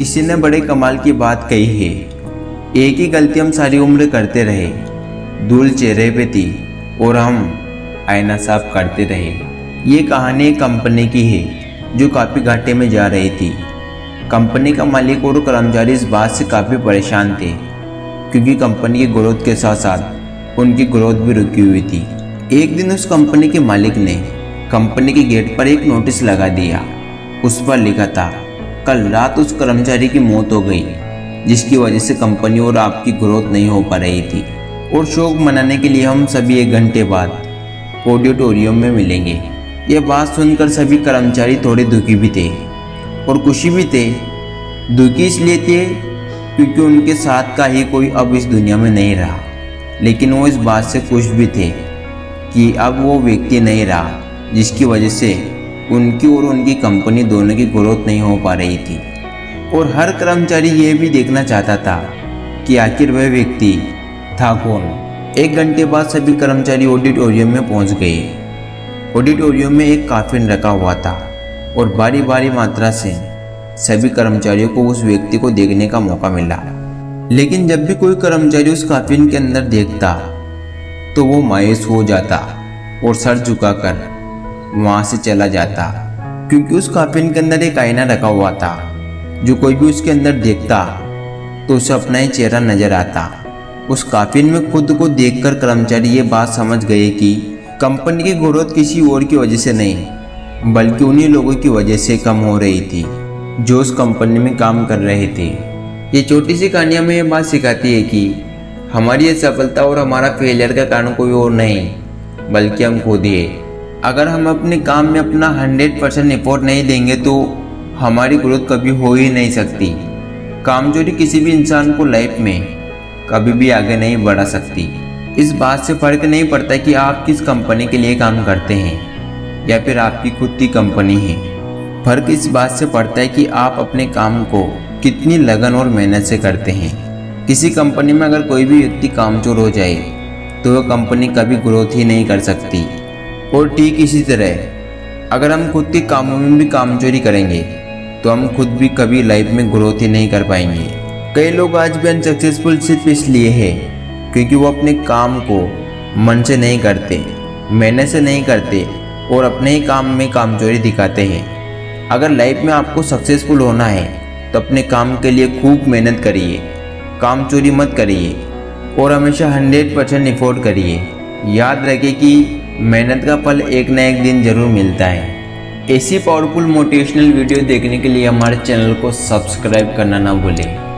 किसी ने बड़े कमाल की बात कही है, एक ही गलती हम सारी उम्र करते रहे, धूल चेहरे पे थी और हम आईना साफ करते रहे। ये कहानी एक कंपनी की है जो काफ़ी घाटे में जा रही थी। कंपनी का मालिक और कर्मचारी इस बात से काफ़ी परेशान थे क्योंकि कंपनी की ग्रोथ के साथ साथ उनकी ग्रोथ भी रुकी हुई थी। एक दिन उस कंपनी के मालिक ने कंपनी के गेट पर एक नोटिस लगा दिया। उस पर लिखा था, कल रात उस कर्मचारी की मौत हो गई जिसकी वजह से कंपनी और आपकी ग्रोथ नहीं हो पा रही थी और शोक मनाने के लिए हम सभी 1 घंटे बाद ऑडिटोरियम में मिलेंगे। यह बात सुनकर सभी कर्मचारी थोड़े दुखी भी थे और खुशी भी थे। दुखी इसलिए थे क्योंकि उनके साथ का ही कोई अब इस दुनिया में नहीं रहा, लेकिन वो इस बात से खुश भी थे कि अब वो व्यक्ति नहीं रहा जिसकी वजह से उनकी और उनकी कंपनी दोनों की ग्रोथ नहीं हो पा रही थी। और हर कर्मचारी ये भी देखना चाहता था कि आखिर वह व्यक्ति था कौन। 1 घंटे बाद सभी कर्मचारी ऑडिटोरियम में पहुंच गए। ऑडिटोरियम में एक काफिन रखा हुआ था और बारी बारी मात्रा से सभी कर्मचारियों को उस व्यक्ति को देखने का मौका मिला। लेकिन जब भी कोई कर्मचारी उस काफिन के अंदर देखता तो वो मायूस हो जाता और सर झुकाकर वहां से चला जाता, क्योंकि उस काफिन के अंदर एक आईना रखा हुआ था। जो कोई भी उसके अंदर देखता तो उसे अपना ही चेहरा नजर आता। उस काफिन में खुद को देखकर कर्मचारी ये बात समझ गए कि कंपनी की ग्रोथ किसी और की वजह से नहीं बल्कि उन्हीं लोगों की वजह से कम हो रही थी जो उस कंपनी में काम कर रहे थे। ये छोटी सी कहानी हमें ये बात सिखाती है कि हमारी ये सफलता और हमारा फेलियर का कारण कोई और नहीं बल्कि हम खुद ही है। अगर हम अपने काम में अपना 100% एफर्ट नहीं देंगे तो हमारी ग्रोथ कभी हो ही नहीं सकती। कामचोरी किसी भी इंसान को लाइफ में कभी भी आगे नहीं बढ़ा सकती। इस बात से फर्क नहीं पड़ता कि आप किस कंपनी के लिए काम करते हैं या फिर आपकी खुद की कंपनी है। फर्क इस बात से पड़ता है कि आप अपने काम को कितनी लगन और मेहनत से करते हैं। किसी कंपनी में अगर कोई भी व्यक्ति कामचोर हो जाए तो वह कंपनी कभी ग्रोथ ही नहीं कर सकती। और ठीक इसी तरह अगर हम खुद के कामों में भी कामचोरी करेंगे तो हम खुद भी कभी लाइफ में ग्रोथ ही नहीं कर पाएंगे। कई लोग आज भी अनसक्सेसफुल सिर्फ इसलिए है क्योंकि वो अपने काम को मन से नहीं करते, मेहनत से नहीं करते और अपने ही काम में कामचोरी दिखाते हैं। अगर लाइफ में आपको सक्सेसफुल होना है तो अपने काम के लिए खूब मेहनत करिए, कामचोरी मत करिए और हमेशा 100% एफर्ट करिए। याद रखिए कि मेहनत का फल एक न एक दिन जरूर मिलता है। ऐसी पावरफुल मोटिवेशनल वीडियो देखने के लिए हमारे चैनल को सब्सक्राइब करना ना भूलें।